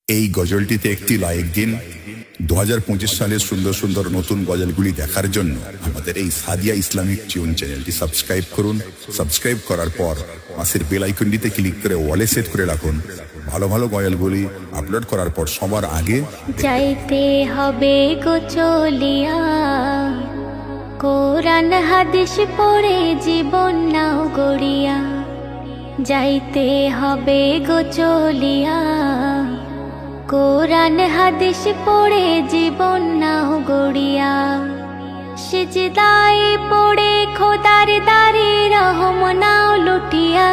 এই গজলটিতে একটি লাইক দিন। 2025 সালের সুন্দর সুন্দর নতুন গজলগুলি দেখার জন্য আমাদের এই সাদিয়া ইসলামিক টিউন চ্যানেলটি সাবস্ক্রাইব করুন। সাবস্ক্রাইব করার পর পাশের বেল আইকনটিতে ক্লিক করে ওয়ালে সেট করে রাখুন। ভালো ভালো গজলগুলি আপলোড করার পর সবার আগে যাইতে হবে গো চলিয়া, কোরআন হাদিস পড়ে জীবন নাও গড়িয়া। যাইতে হবে গো চলিয়া, কোরআন হাদিস পড়ে জীবন নাও গড়িয়া। সিজদায় পড়ে খোদার দারে রহম নাও লুটিয়া।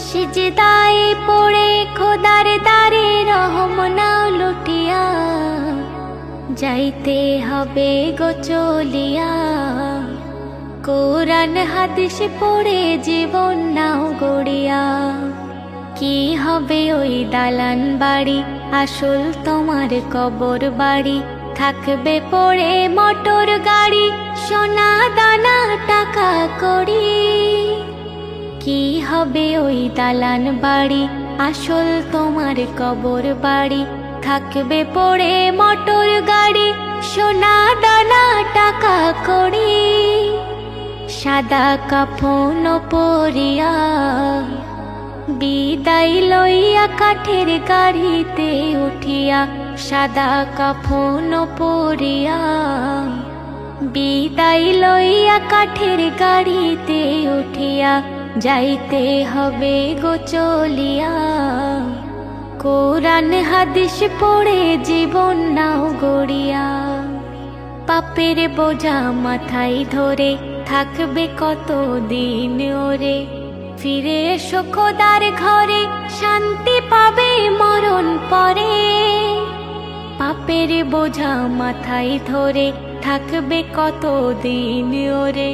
সিজদায় পড়ে খোদার দারে রহম নাও লুটিয়া। যাইতে হবে গো চলিয়া, কোরআন হাদিস পড়ে জীবন নাও গড়িয়া। কি হবে ওই দালান বাড়ি, আসল তোমার কবর বাড়ি। থাকবে পড়ে মোটর গাড়ি, সোনা দানা টাকা কড়ি। কি হবে ওই দালান বাড়ি, আসল তোমার কবর বাড়ি। থাকবে পড়ে মোটর গাড়ি, সোনা দানা টাকা কড়ি। সাদা কাফন পরিয়া বিদায় লইয়া কাঠের গাড়িতে উঠিয়া। সাদা কাফন পরিয়া বিদায় লইয়া কাঠের গাড়িতে উঠিয়া। যাইতে হবে গো চলিয়া, কোরআন হাদিস পড়ে জীবন নাও গড়িয়া। পাপের বোঝা মাথায় ধরে থাকবে কত দিন ওরে। ফিরে এসো খোদার ঘরে, শান্তি পাবে মরণ পরে। পাপের বোঝা মাথায় ধরে থাকবে কত দিন ওরে।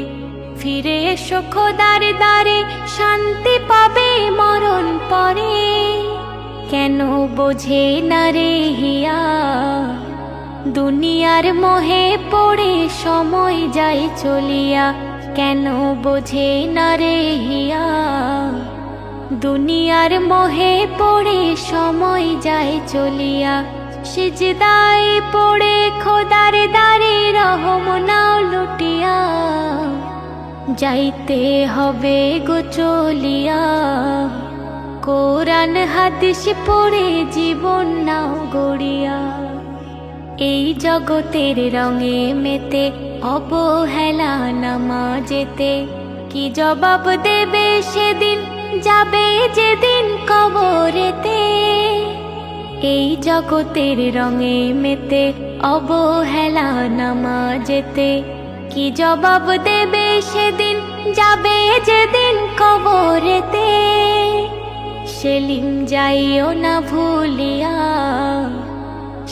ফিরে এসো খোদার দ্বারে, শান্তি পাবে মরণ পরে। কেন বোঝে না রে হিয়া, দুনিয়ার মোহে পড়ে সময় যায় চলিয়া। কেন বোঝে না রে হিয়া, দুনিয়ার মোহে পড়ে সময় যায় চলিয়া। সিজদায় পড়ে খোদার দ্বারে রহম নাও লুটিয়া। যাইতে হবে গো চলিয়া, কোরআন হাদিস পড়ে জীবন নাও গড়িয়া। এই জগতের রঙে মেতে অবহেলা নামাজেতে। কি জবাব দেবে সেদিন, যাবে যেদিন কবরেতে। এই জগতের রঙে মেতে অবহেলা নামাজেতে। কি জবাব দেবে সেদিন, যাবে যেদিন কবরেতে। সেলিম যাইও না ভুলিয়া,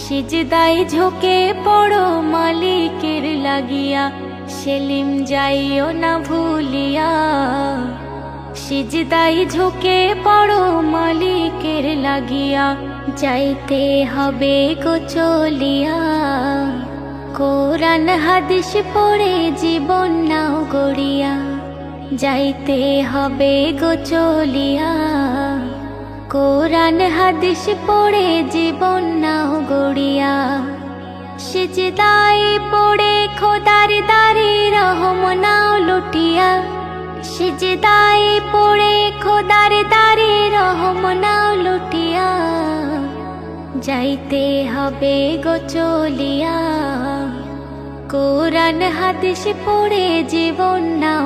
সিজদায় ঝুঁকে পড়ো মালিকের লাগিয়া। সেলিম যাইও না ভুলিয়া, সিজদায় ঝুঁকে পড়ো মালিকের লাগিয়া। যাইতে হবে গো চলিয়া, কোরআন হাদিস পড়ে জীবন নাও গড়িয়া। যাইতে হবে গো চলিয়া, কোরআন হাদিস পড়ে জীবন নাও গড়িয়া। সিজদায় পড়ে খোদার দারে রহম নাও লুটিয়া। সিজদায় পড়ে খোদার দারে রহম নাও লুটিয়া। যাইতে হবে গো চলিয়া, কোরআন হাদিস পড়ে জীবন নাও